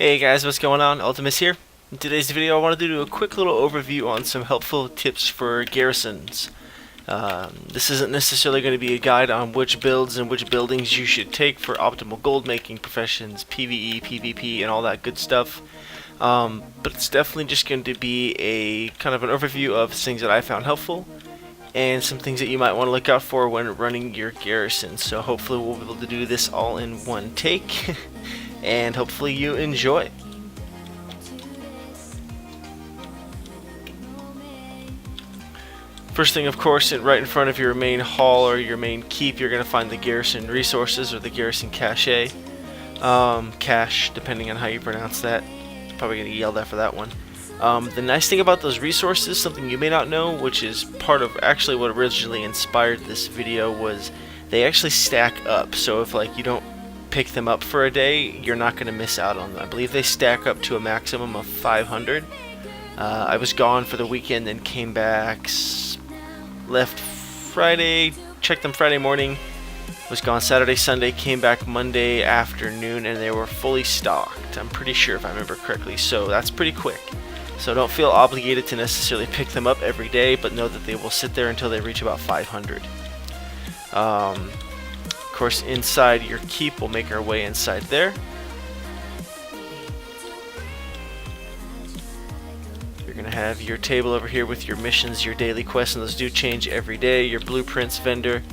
Hey guys, what's going on? Ultimus here. In today's video I wanted to do a quick little overview on some helpful tips for garrisons. This isn't necessarily going to be a guide on which builds and which buildings you should take for optimal gold making professions, PvE, PvP, and all that good stuff. But it's definitely just going to be a kind of an overview of things that I found helpful and some things that you might want to look out for when running your garrison. So hopefully we'll be able to do this all in one take. And hopefully you enjoy. First thing, of course, right in front of your main hall or your main keep, you're going to find the garrison resources or the garrison cache. Cache, depending on how you pronounce that. Probably going to get yelled at for that one. The nice thing about those resources, something you may not know, which is part of actually what originally inspired this video, was they actually stack up. So if like you don't pick them up for a day, you're not going to miss out on them. I believe they stack up to a maximum of 500. I was gone for the weekend and came back, left Friday, checked them Friday morning, was gone Saturday, Sunday, came back Monday afternoon, and they were fully stocked. I'm pretty sure if I remember correctly, so that's pretty quick. So don't feel obligated to necessarily pick them up every day, but know that they will sit there until they reach about 500. Of course, inside your keep, we'll make our way inside there. You're going to have your table over here with your missions, your daily quests, and those do change every day. Your blueprints vendor,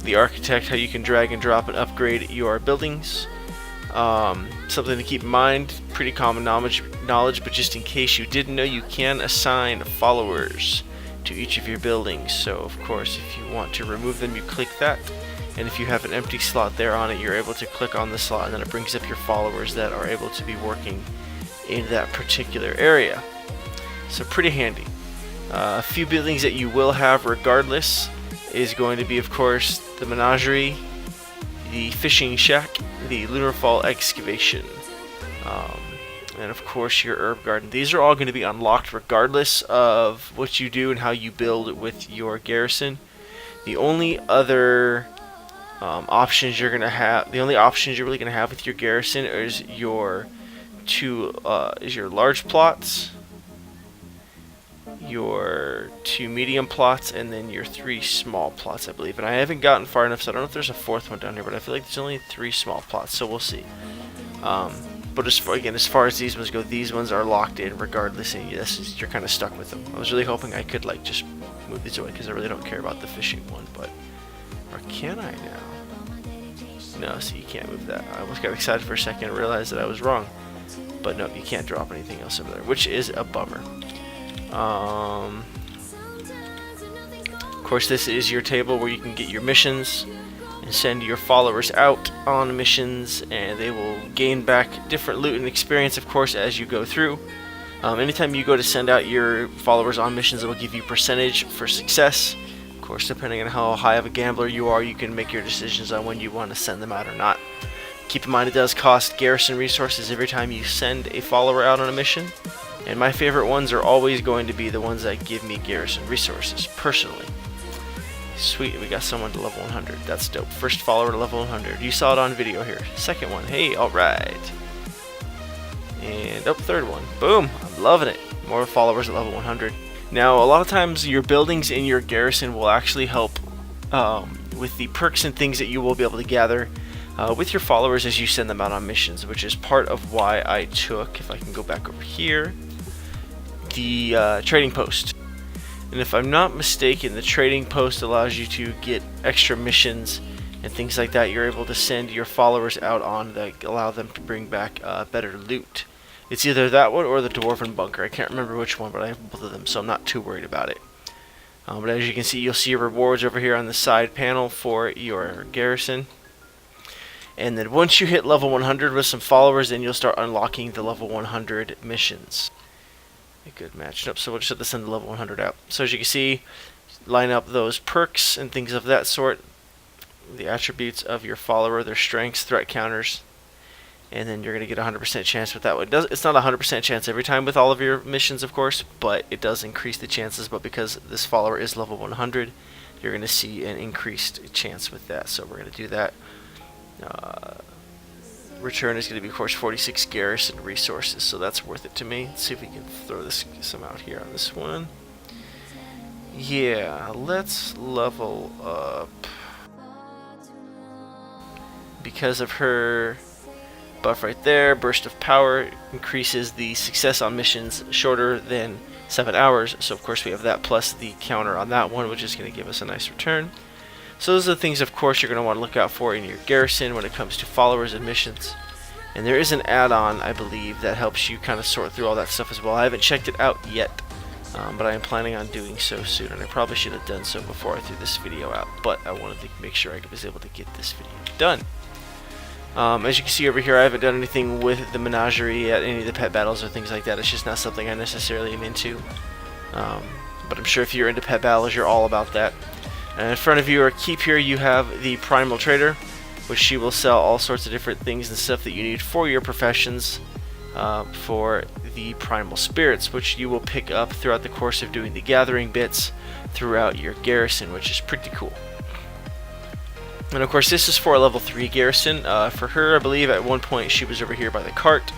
the architect, how you can drag and drop and upgrade your buildings. Something to keep in mind, pretty common knowledge, but just in case you didn't know, you can assign followers to each of your buildings. So, of course, if you want to remove them, you click that. And if you have an empty slot there on it, you're able to click on the slot, and then it brings up your followers that are able to be working in that particular area. So pretty handy. A few buildings that you will have regardless is going to be, of course, the menagerie, the fishing shack, the lunar fall excavation, and of course your herb garden. These are all going to be unlocked regardless of what you do and how you build with your garrison. The only other options you're gonna have, the only options you're really gonna have with your garrison is your your large plots, your 2 medium plots, and then your 3 small plots, I believe. And I haven't gotten far enough, so I don't know if there's a 4th one down here, but I feel like there's only 3 small plots, so we'll see. But as far as these ones go, these ones are locked in regardless, and you're kind of stuck with them. I was really hoping I could like just move these away because I really don't care about the fishing one, but or can I now? No, so you can't move that. I almost got excited for a second and realized that I was wrong. But no, you can't drop anything else over there, which is a bummer. Of course, this is your table where you can get your missions and send your followers out on missions, and they will gain back different loot and experience, of course, as you go through. Anytime you go to send out your followers on missions, it will give you percentage for success. Of course, depending on how high of a gambler you are, you can make your decisions on when you want to send them out or not. Keep in mind, it does cost garrison resources every time you send a follower out on a mission, and my favorite ones are always going to be the ones that give me garrison resources, personally. Sweet, we got someone to level 100. That's dope. First follower to level 100. You saw it on video here. Second one. Hey, alright. And, oh, third one. Boom! I'm loving it. More followers at level 100. Now, a lot of times your buildings in your garrison will actually help with the perks and things that you will be able to gather with your followers as you send them out on missions, which is part of why I took, if I can go back over here, the trading post. And if I'm not mistaken, the trading post allows you to get extra missions and things like that. You're able to send your followers out on that allow them to bring back better loot. It's either that one or the Dwarven Bunker. I can't remember which one, but I have both of them, so I'm not too worried about it. But as you can see, you'll see your rewards over here on the side panel for your garrison. And then once you hit level 100 with some followers, then you'll start unlocking the level 100 missions. A good match. Nope, so we'll just have to send the level 100 out. So as you can see, line up those perks and things of that sort. The attributes of your follower, their strengths, threat counters. And then you're going to get a 100% chance with that one. It's not a 100% chance every time with all of your missions, of course, but it does increase the chances. But because this follower is level 100, you're going to see an increased chance with that. So we're going to do that. return is going to be, of course, 46 Garrison resources, so that's worth it to me. Let's see if we can throw some out here on this one. Yeah, let's level up. Because of her buff right there, burst of power increases the success on missions shorter than 7 hours, so of course we have that plus the counter on that one, which is going to give us a nice return. So those are the things, of course, you're going to want to look out for in your garrison when it comes to followers and missions. And there is an add-on, I believe, that helps you kind of sort through all that stuff as well. I haven't checked it out yet, but I am planning on doing so soon, and I probably should have done so before I threw this video out, but I wanted to make sure I was able to get this video done. As you can see over here, I haven't done anything with the menagerie yet, any of the pet battles or things like that. It's just not something I necessarily am into. But I'm sure if you're into pet battles, you're all about that. And in front of you, or keep here, you have the Primal Trader, which she will sell all sorts of different things and stuff that you need for your professions, for the Primal Spirits, which you will pick up throughout the course of doing the gathering bits throughout your garrison, which is pretty cool. And of course, this is for a level 3 garrison. For her, I believe at one point she was over here by the cart,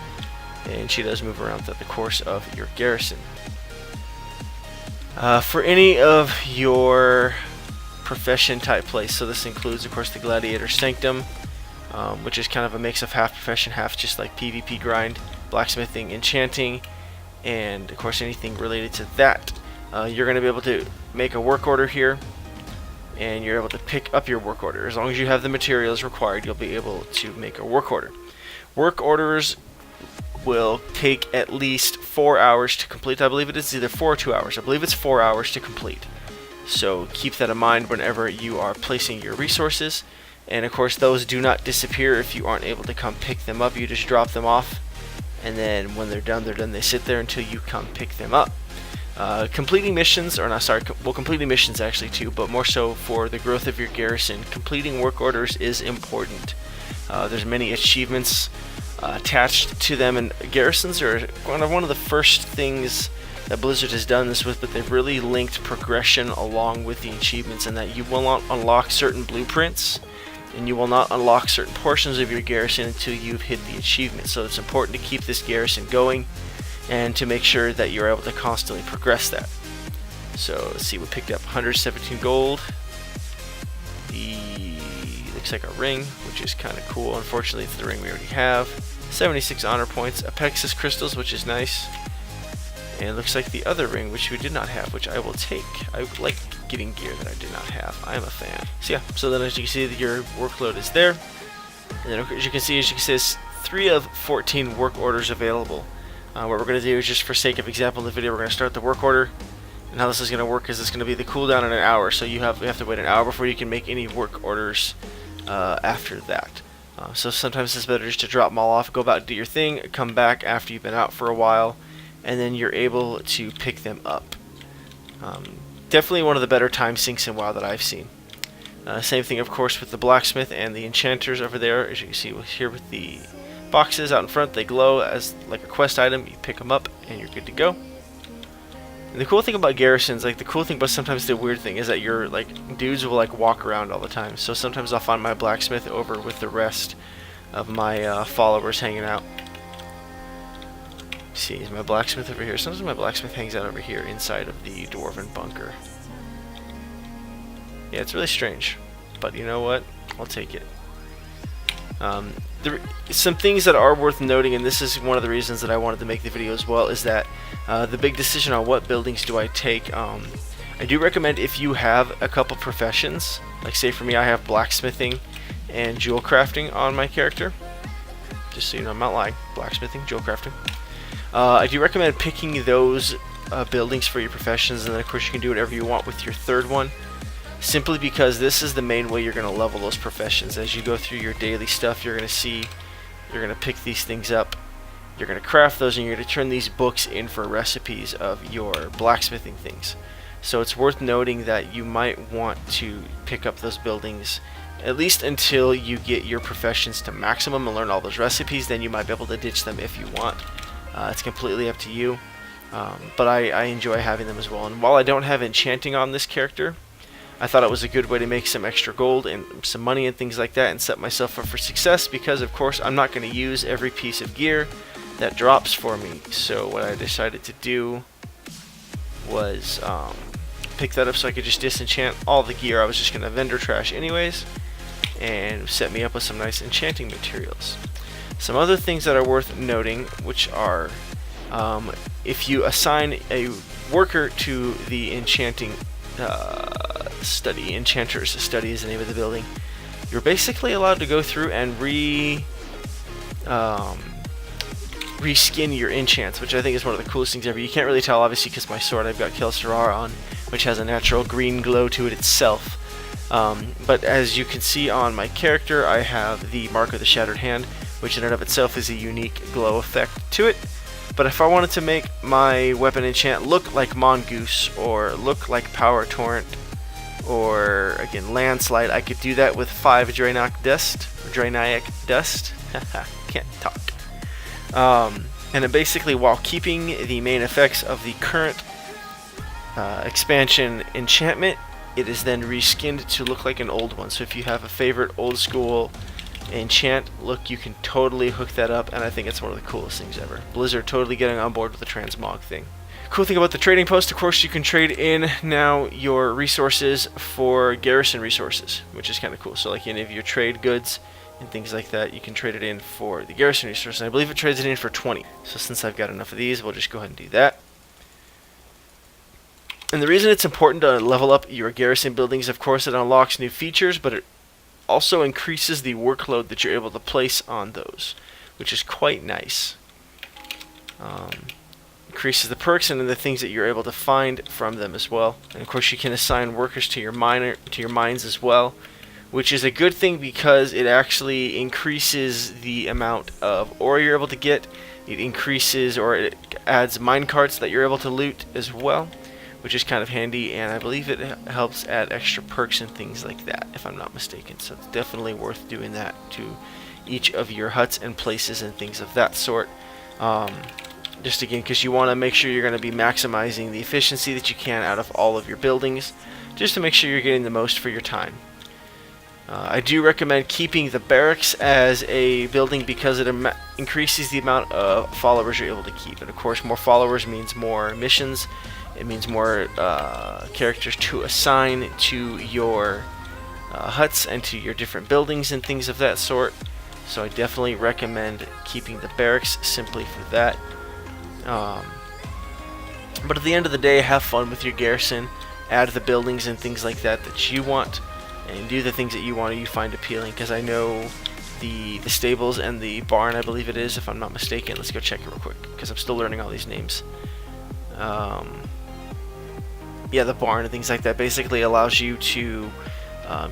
and she does move around throughout the course of your garrison. For any of your profession type place, so this includes, of course, the Gladiator Sanctum, which is kind of a mix of half profession, half just like PvP grind, blacksmithing, enchanting, and of course anything related to that. You're going to be able to make a work order here, and you're able to pick up your work order. As long as you have the materials required, you'll be able to make a work order. Work orders will take at least 4 hours to complete. I believe it is either 4 or 2 hours. I believe it's 4 hours to complete. So keep that in mind whenever you are placing your resources. And of course, those do not disappear if you aren't able to come pick them up. You just drop them off, and then when they're done, they sit there until you come pick them up. Completing missions, or not, sorry, well, completing missions actually too, but more so for the growth of your garrison. Completing work orders is important. There's many achievements attached to them, and garrisons are one of the first things that Blizzard has done this with, but they've really linked progression along with the achievements, and that you will not unlock certain blueprints, and you will not unlock certain portions of your garrison until you've hit the achievement. So it's important to keep this garrison going, and to make sure that you're able to constantly progress that. So let's see, we picked up 117 gold. Looks like a ring, which is kind of cool. Unfortunately, it's the ring we already have. 76 honor points, Apexis crystals, which is nice. And it looks like the other ring, which we did not have, which I will take. I like getting gear that I did not have. I am a fan. So yeah, so then as you can see, your workload is there. And then as you can see, it says 3 of 14 work orders available. What we're going to do is, just for sake of example in the video, we're going to start the work order. And how this is going to work is it's going to be the cooldown in an hour. So you have to wait an hour before you can make any work orders after that. So sometimes it's better just to drop them all off, go about and do your thing, come back after you've been out for a while, and then you're able to pick them up. Definitely one of the better time sinks in WoW that I've seen. Same thing, of course, with the blacksmith and the enchanters over there. As you can see here with the boxes out in front, they glow as like a quest item. You pick them up and you're good to go. And the cool thing about garrisons, like the cool thing, but sometimes the weird thing, is that your dudes will walk around all the time. So sometimes I'll find my blacksmith over with the rest of my followers hanging out. See, is my blacksmith over here? Sometimes my blacksmith hangs out over here inside of the dwarven bunker. Yeah, it's really strange, but you know what? I'll take it. Some things that are worth noting, and this is one of the reasons that I wanted to make the video as well, is that the big decision on what buildings do I take. I do recommend, if you have a couple professions, like say for me, I have blacksmithing and jewel crafting on my character. Just so you know, I'm not lying. Blacksmithing, jewel crafting. I do recommend picking those buildings for your professions, and then of course you can do whatever you want with your third one. Simply because this is the main way you're going to level those professions. As you go through your daily stuff, you're going to see, you're going to pick these things up, you're going to craft those, and you're going to turn these books in for recipes of your blacksmithing things. So it's worth noting that you might want to pick up those buildings at least until you get your professions to maximum and learn all those recipes. Then you might be able to ditch them if you want. It's completely up to you, but I enjoy having them as well. And while I don't have enchanting on this character, I thought it was a good way to make some extra gold and some money and things like that and set myself up for success, because of course I'm not going to use every piece of gear that drops for me. So what I decided to do was pick that up so I could just disenchant all the gear I was just going to vendor trash anyways, and set me up with some nice enchanting materials. Some other things that are worth noting, which are if you assign a worker to the enchanting study, Enchanter's Study is the name of the building, you're basically allowed to go through and reskin your enchants, which I think is one of the coolest things ever. You can't really tell obviously because my sword I've got Kelsarar on, which has a natural green glow to it itself. But as you can see on my character, I have the Mark of the Shattered Hand, which in and of itself is a unique glow effect to it. But if I wanted to make my weapon enchant look like Mongoose, or look like Power Torrent, or again Landslide, I could do that with 5 Draeneic Dust. Can't talk. And then basically, while keeping the main effects of the current expansion enchantment, it is then reskinned to look like an old one. So if you have a favorite old school enchant look, you can totally hook that up, and I think it's one of the coolest things ever. Blizzard totally getting on board with the transmog thing. Cool thing about the trading post, of course, you can trade in now your resources for Garrison resources, which is kind of cool. So like any of your trade goods and things like that, you can trade it in for the Garrison resources, and I believe it trades it in for 20. So since I've got enough of these, we'll just go ahead and do that. And the reason it's important to level up your Garrison buildings, of course, it unlocks new features, but it also increases the workload that you're able to place on those, which is quite nice. Increases the perks and the things that you're able to find from them as well. And of course, you can assign workers to your mines as well, which is a good thing because it actually increases the amount of ore you're able to get. It increases, or it adds mine carts that you're able to loot as well, which is kind of handy, and I believe it helps add extra perks and things like that, if I'm not mistaken. So it's definitely worth doing that to each of your huts and places and things of that sort. Just again, because you want to make sure you're going to be maximizing the efficiency that you can out of all of your buildings, just to make sure you're getting the most for your time. I do recommend keeping the barracks as a building because it increases the amount of followers you're able to keep. And of course, more followers means more missions. It means more characters to assign to your huts and to your different buildings and things of that sort. So I definitely recommend keeping the barracks simply for that. But at the end of the day, have fun with your garrison. Add the buildings and things like that that you want, and do the things that you find appealing. Because I know the stables and the barn, I believe it is, if I'm not mistaken. Let's go check it real quick because I'm still learning all these names. Yeah, the barn and things like that basically allows you to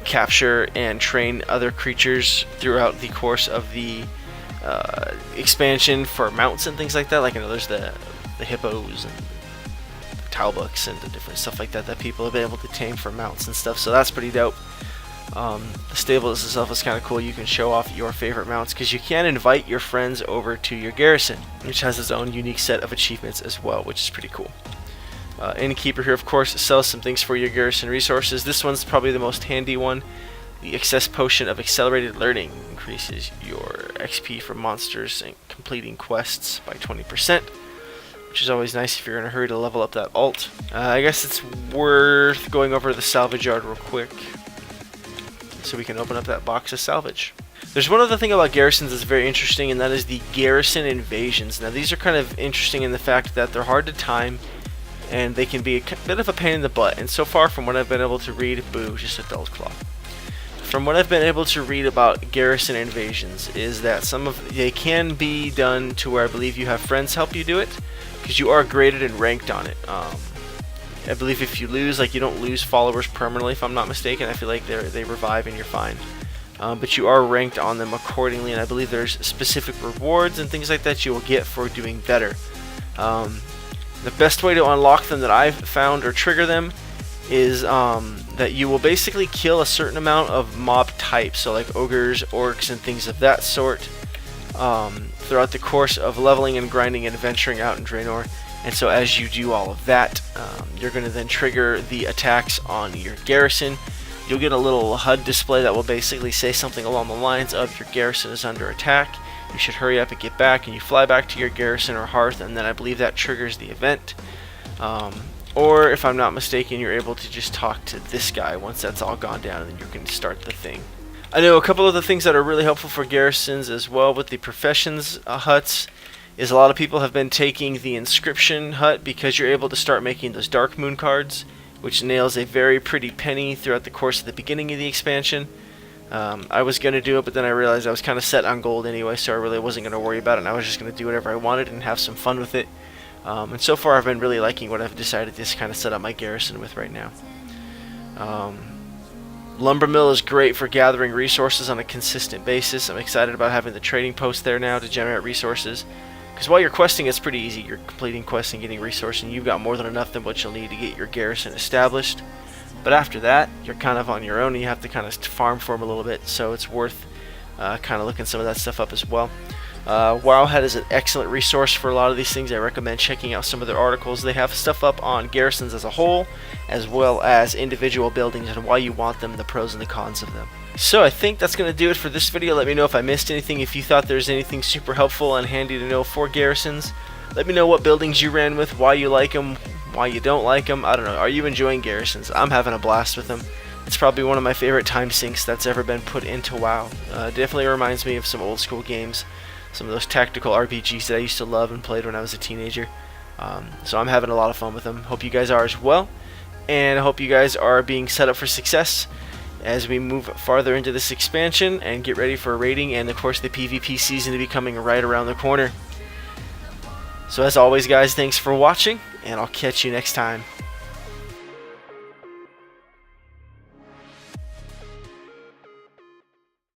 capture and train other creatures throughout the course of the expansion for mounts and things like that. Like I know there's the hippos and the talbuks and the different stuff like that that people have been able to tame for mounts and stuff. So that's pretty dope. The stable itself is kind of cool. You can show off your favorite mounts because you can invite your friends over to your garrison, which has its own unique set of achievements as well, which is pretty cool. Innkeeper here, of course, sells some things for your garrison resources. This one's probably the most handy one. The Excess Potion of Accelerated Learning increases your XP for monsters and completing quests by 20%, which is always nice if you're in a hurry to level up that alt. I guess it's worth going over to the salvage yard real quick so we can open up that box of salvage. There's one other thing about garrisons that's very interesting, and that is the garrison invasions. Now these are kind of interesting in the fact that they're hard to time, and they can be a bit of a pain in the butt. And so far from what I've been able to read, boo, just a dull's claw. From what I've been able to read about garrison invasions is that they can be done to where I believe you have friends help you do it, because you are graded and ranked on it. I believe if you lose, like you don't lose followers permanently, if I'm not mistaken. I feel like they revive and you're fine. But you are ranked on them accordingly, and I believe there's specific rewards and things like that you will get for doing better. The best way to unlock them that I've found or trigger them is that you will basically kill a certain amount of mob types, so like ogres, orcs, and things of that sort, throughout the course of leveling and grinding and adventuring out in Draenor. And so as you do all of that, you're going to then trigger the attacks on your garrison. You'll get a little HUD display that will basically say something along the lines of your garrison is under attack. You should hurry up and get back, and you fly back to your garrison or hearth, and then I believe that triggers the event. Or if I'm not mistaken, you're able to just talk to this guy once that's all gone down, and then you can start the thing. I know a couple of the things that are really helpful for garrisons as well with the professions huts is a lot of people have been taking the inscription hut because you're able to start making those dark moon cards, which nails a very pretty penny throughout the course of the beginning of the expansion. I was going to do it, but then I realized I was kind of set on gold anyway, so I really wasn't going to worry about it, and I was just going to do whatever I wanted and have some fun with it. And so far I've been really liking what I've decided to just kind of set up my garrison with right now. Lumber Mill is great for gathering resources on a consistent basis. I'm excited about having the trading post there now to generate resources. Because while you're questing, it's pretty easy. You're completing quests and getting resources, and you've got more than enough than what you'll need to get your garrison established. But after that, you're kind of on your own, and you have to kind of farm for them a little bit, so it's worth kind of looking some of that stuff up as well. Wowhead is an excellent resource for a lot of these things. I recommend checking out some of their articles. They have stuff up on garrisons as a whole, as well as individual buildings and why you want them, the pros and the cons of them. So I think that's going to do it for this video. Let me know if I missed anything, if you thought there's anything super helpful and handy to know for garrisons. Let me know what buildings you ran with, why you like them, why you don't like them. I don't know. Are you enjoying garrisons? I'm having a blast with them. It's probably one of my favorite time sinks that's ever been put into WoW. Definitely reminds me of some old school games, some of those tactical RPGs that I used to love and played when I was a teenager. So I'm having a lot of fun with them. Hope you guys are as well, and I hope you guys are being set up for success as we move farther into this expansion and get ready for raiding and of course the PvP season to be coming right around the corner. So as always guys, thanks for watching, and I'll catch you next time.